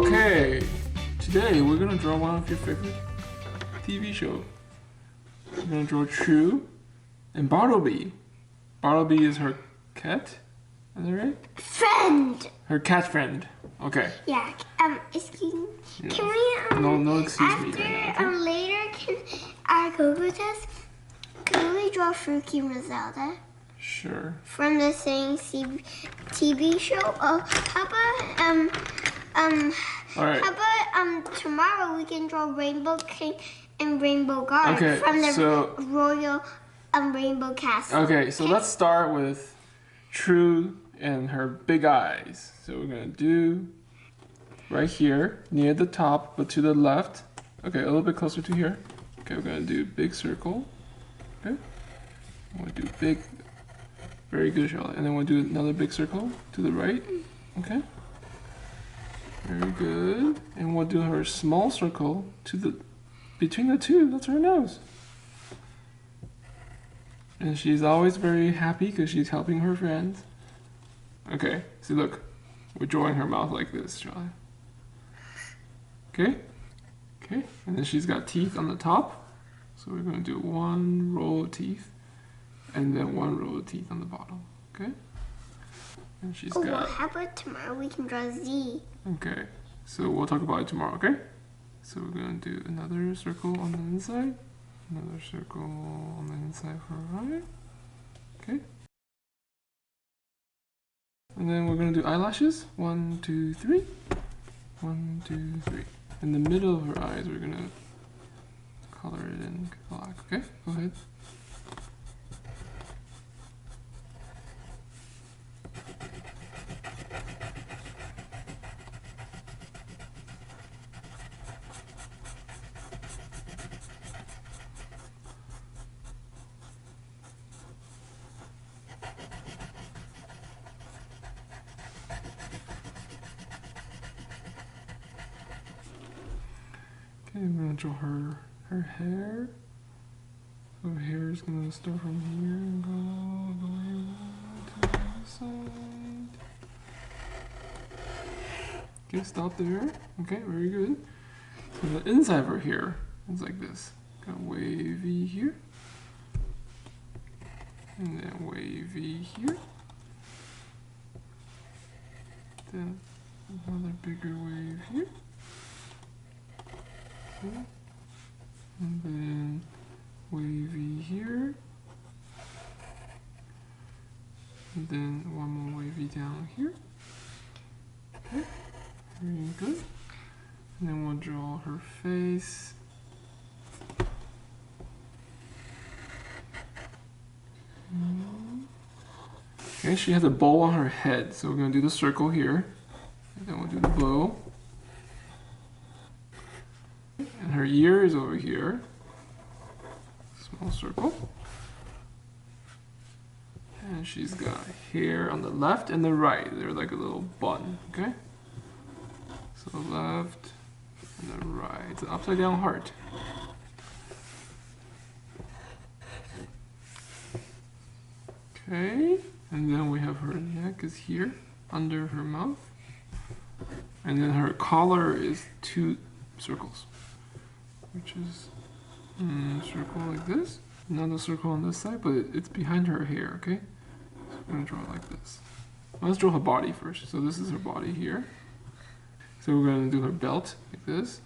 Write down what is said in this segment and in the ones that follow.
Okay, today we're gonna draw one of your favorite TV shows. We're gonna draw True and Bartleby. Bartleby is her cat, is that right? Friend. Her cat friend. Okay. Yeah. Excuse me. Yeah. Can we No, excuse after, me right now. Okay? later can our Google test? Can we draw Fruki Mazzelda Sure. from the same TV show? How about All right. How about tomorrow we can draw Rainbow King and Rainbow Guard from the Royal Rainbow Castle. Okay, so let's start with True and her big eyes. So we're gonna do right here near the top, but to the left. Okay, a little bit closer to here. Okay, we're gonna do big circle. Okay, we'll do big. Very good, Charlotte. And then we'll do another big circle to the right. Okay. Very good. And we'll do her small circle to the between the two. That's her nose. And she's always very happy because she's helping her friends. Okay, see, look, we're drawing her mouth like this, Charlie. Okay, okay, and then she's got teeth on the top. So we're going to do one row of teeth, and then one row of teeth on the bottom. Okay, and she's got. Well, how about tomorrow we can draw Z? Okay, so we'll talk about it tomorrow. Okay, so we're going to do another circle on the inside. Another circle on the inside for right. Okay. And then we're going to do eyelashes. 1, 2, 3. 1, 2, 3. In the middle of her eyes, we're going to color it in black. Okay, go ahead. Okay, I'm gonna draw her hair. So her hair is gonna start from here and go all the way to the other side. Okay, stop there. Okay, very good. So the inside of her hair is like this. Got wavy here. And then wavy here. Then another bigger wave here. Okay. And then wavy here. And then one more wavy down here. Okay, very good. And then we'll draw her face. Okay, she has a bow on her head, so we're going to do the circle here. And then we'll do the bow. And her ear is over here. Small circle. And she's got hair on the left and the right. They're like a little bun, okay? So left and the right. It's an upside down heart. Okay, and then we have her neck is here, under her mouth. And then her collar is 2 circles, which is circle like this. Another circle on this side, but it's behind her hair, okay? So we're gonna draw it like this. Let's draw her body first. So this is her body here. So we're gonna do her belt like this.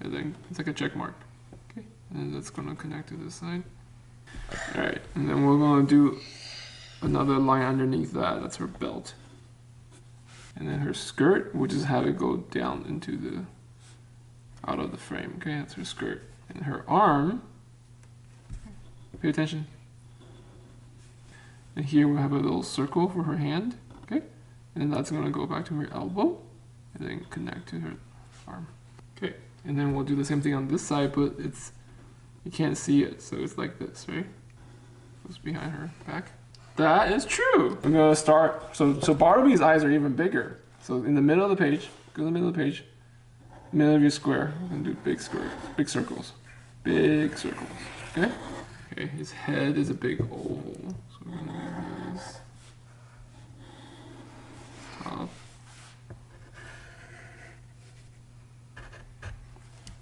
And then it's like a check mark, okay? And then that's gonna connect to this side. All right, and then we're gonna do another line underneath that. That's her belt. And then her skirt, we'll just have it go down into the, out of the frame, okay? That's her skirt. And her arm, pay attention. And here we'll have a little circle for her hand, okay? And then that's gonna go back to her elbow, and then connect to her arm. Okay, and then we'll do the same thing on this side, but it's, you can't see it, so it's like this, right? Goes behind her back. That is true. I'm gonna start, so Bartleby's eyes are even bigger. So in the middle of the page, go to the middle of the page, middle of your square, we're gonna do big square, big circles. Big circles, okay? Okay, his head is a big oval. So we're gonna do this. Top.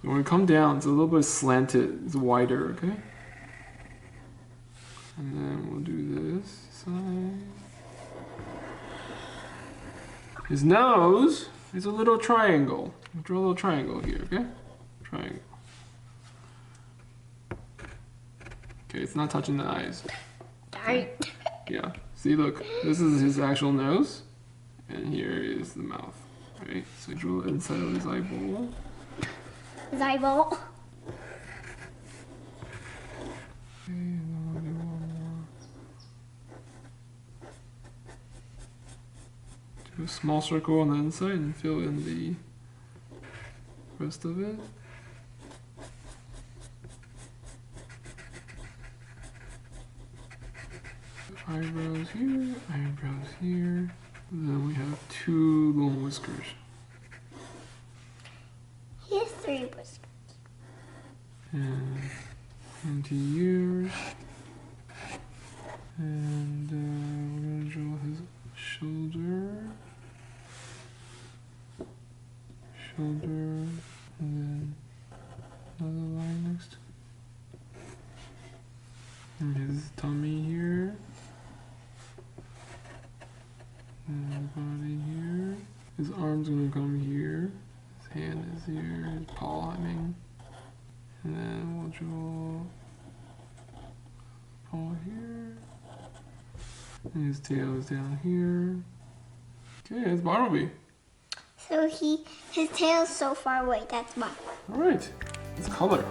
So when we come down, it's a little bit slanted. It's wider, okay? And then we'll do this side. His nose is a little triangle. We'll draw a little triangle here, okay? Triangle. Okay, it's not touching the eyes. Yeah. See, look. This is his actual nose. And here is the mouth. Right? So draw inside of his eyeball. His eyeball. Okay, and then we'll do one more. Do a small circle on the inside and fill in the rest of it. Eyebrows here, eyebrows here. And then we have 2 long whiskers. He has 3 whiskers. And 20 ears. And we're going to draw his shoulder. Shoulder. And then another line next to it. And his tummy here. And body here. His arm's gonna come here. His hand is here. His paw, I mean. And then we'll draw paw here. And his tail is down here. Okay, it's Bartleby. So his tail is so far away. That's why. All right, let's color.